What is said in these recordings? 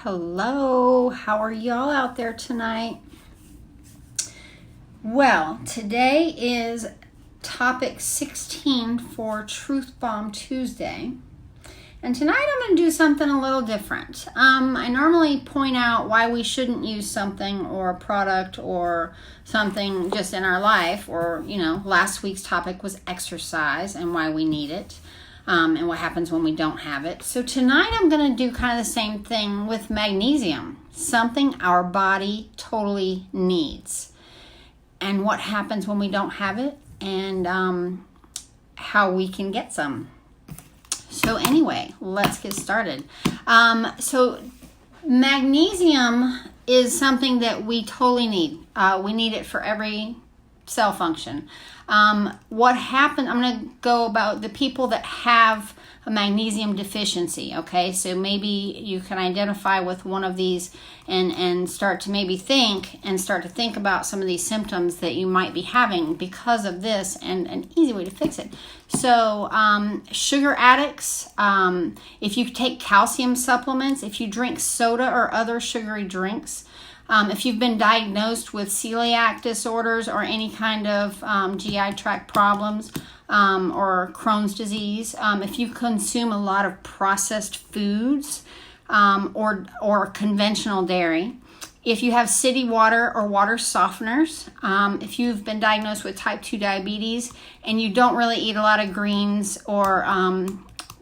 Hello, how are y'all out there tonight? Well, today is topic 16 for Truth Bomb Tuesday. And tonight I'm going to do something a little different. I normally point out why we shouldn't use something or a product or something just in our life, or, last week's topic was exercise and why we need it. And what happens when we don't have it. So tonight I'm going to do kind of the same thing with magnesium, something our body totally needs, and what happens when we don't have it, and how we can get some. So anyway, let's get started. So magnesium is something that we totally need. We need it for every cell function. What happened, I'm going to go about the people that have a magnesium deficiency, okay? So maybe you can identify with one of these and start to maybe think about some of these symptoms that you might be having because of this, and an easy way to fix it. So sugar addicts, if you take calcium supplements, if you drink soda or other sugary drinks, if you've been diagnosed with celiac disorders or any kind of GI tract problems or Crohn's disease, if you consume a lot of processed foods or conventional dairy, if you have city water or water softeners, if you've been diagnosed with type 2 diabetes and you don't really eat a lot of greens or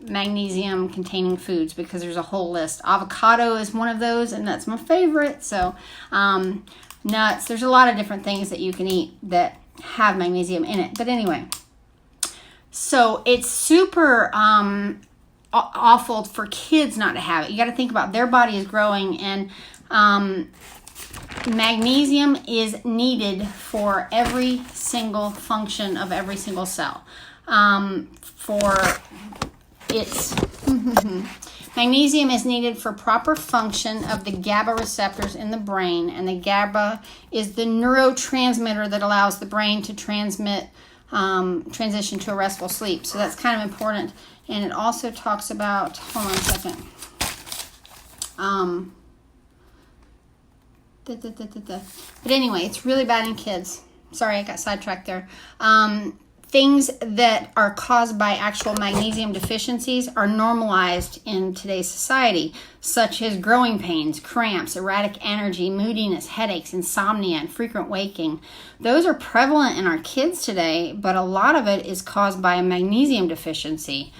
magnesium containing foods, because there's a whole list. Avocado is one of those, and that's my favorite. So nuts, there's a lot of different things that you can eat that have magnesium in it. But anyway, so it's super awful for kids not to have it. You got to think about their body is growing, and magnesium is needed for every single function of every single cell. Magnesium is needed for proper function of the GABA receptors in the brain, and the GABA is the neurotransmitter that allows the brain to transition to a restful sleep. So that's kind of important. And it also talks about, hold on a second. But anyway, it's really bad in kids. Sorry, I got sidetracked there. Things that are caused by actual magnesium deficiencies are normalized in today's society, such as growing pains, cramps, erratic energy, moodiness, headaches, insomnia, and frequent waking. Those are prevalent in our kids today, but a lot of it is caused by a magnesium deficiency,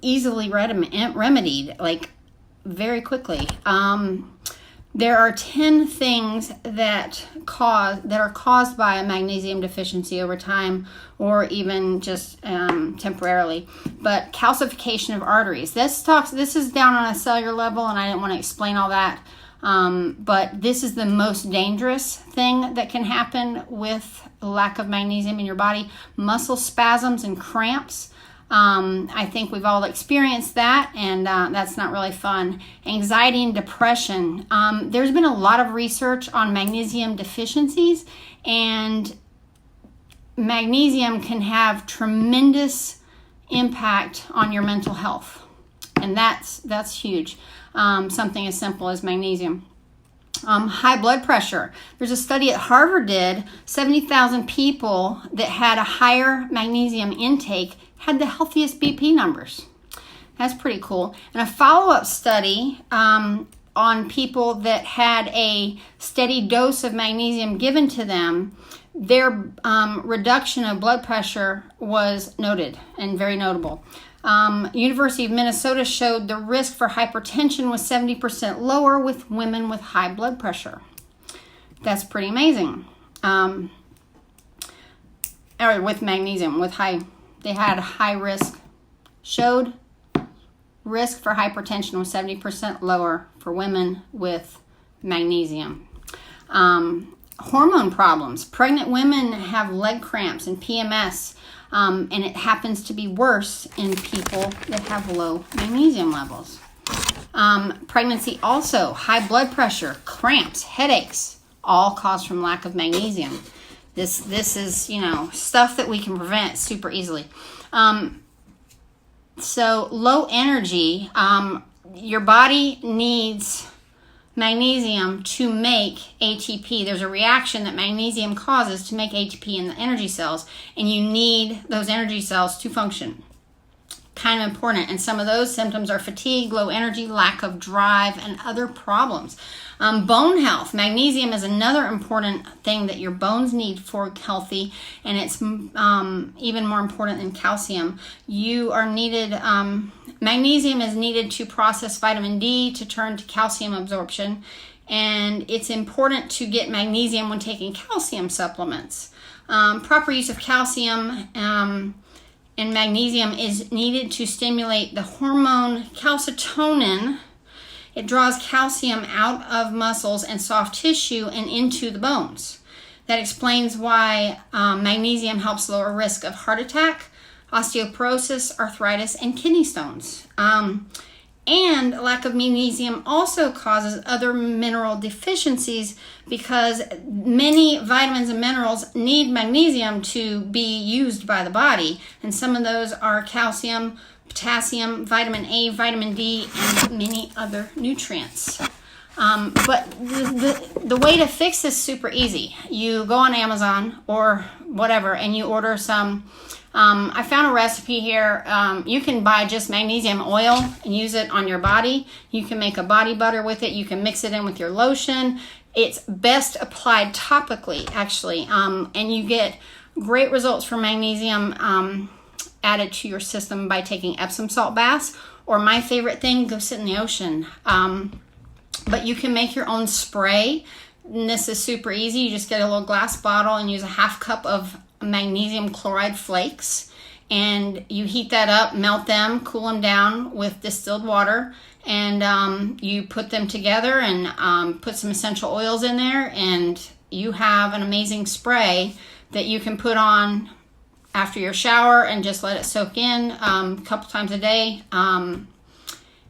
easily remedied, like very quickly. There are 10 things that are caused by a magnesium deficiency over time, or even just temporarily. But calcification of arteries. This is down on a cellular level, and I didn't want to explain all that. But this is the most dangerous thing that can happen with lack of magnesium in your body. Muscle spasms and cramps. I think we've all experienced that, and that's not really fun. Anxiety and depression. There's been a lot of research on magnesium deficiencies, and magnesium can have tremendous impact on your mental health, and that's huge. Something as simple as magnesium. High blood pressure. There's a study at Harvard did, 70,000 people that had a higher magnesium intake had the healthiest BP numbers. That's pretty cool. And a follow-up study on people that had a steady dose of magnesium given to them, their reduction of blood pressure was noted and very notable. University of Minnesota showed the risk for hypertension was 70% lower with women with high blood pressure. That's pretty amazing. Or with magnesium, they had high risk, showed risk for hypertension was 70% lower for women with magnesium. Hormone problems. Pregnant women have leg cramps and PMS, and it happens to be worse in people that have low magnesium levels. Pregnancy also, high blood pressure, cramps, headaches, all caused from lack of magnesium. This is, stuff that we can prevent super easily. So low energy, your body needs magnesium to make ATP. There's a reaction that magnesium causes to make ATP in the energy cells, and you need those energy cells to function. Kind of important. And some of those symptoms are fatigue, low energy, lack of drive, and other problems. Bone health. Magnesium is another important thing that your bones need for healthy, and it's even more important than calcium. Magnesium is needed to process vitamin D to turn to calcium absorption, and it's important to get magnesium when taking calcium supplements. Proper use of calcium and magnesium is needed to stimulate the hormone calcitonin. It draws calcium out of muscles and soft tissue and into the bones. That explains why magnesium helps lower risk of heart attack, osteoporosis, arthritis, and kidney stones. And lack of magnesium also causes other mineral deficiencies, because many vitamins and minerals need magnesium to be used by the body. And some of those are calcium, potassium, vitamin A, vitamin D, and many other nutrients. But the way to fix this is super easy. You go on Amazon or whatever and you order some. I found a recipe here. You can buy just magnesium oil and use it on your body. You can make a body butter with it. You can mix it in with your lotion. It's best applied topically, actually. And you get great results from magnesium added to your system by taking Epsom salt baths. Or my favorite thing, go sit in the ocean. But you can make your own spray. And this is super easy. You just get a little glass bottle and use a half cup of magnesium chloride flakes, and you heat that up, melt them, cool them down with distilled water, and you put them together and put some essential oils in there, and you have an amazing spray that you can put on after your shower and just let it soak in a couple times a day.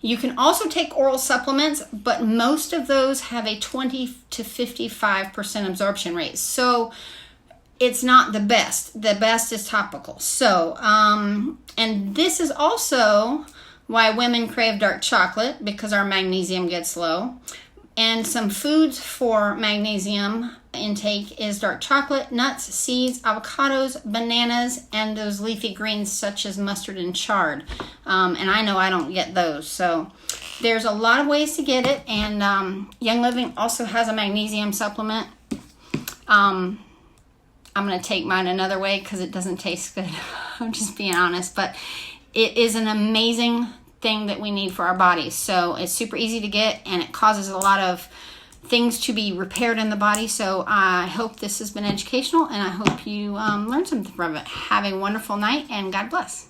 You can also take oral supplements, but most of those have a 20 to 55% absorption rate. So it's not the best. The best is topical. So, and this is also why women crave dark chocolate, because our magnesium gets low. And some foods for magnesium intake is dark chocolate, nuts, seeds, avocados, bananas, and those leafy greens such as mustard and chard. And I know I don't get those. So there's a lot of ways to get it. And Young Living also has a magnesium supplement. I'm going to take mine another way because it doesn't taste good. I'm just being honest. But it is an amazing thing that we need for our bodies. So it's super easy to get, and it causes a lot of things to be repaired in the body. So I hope this has been educational, and I hope you learned something from it. Have a wonderful night, and God bless.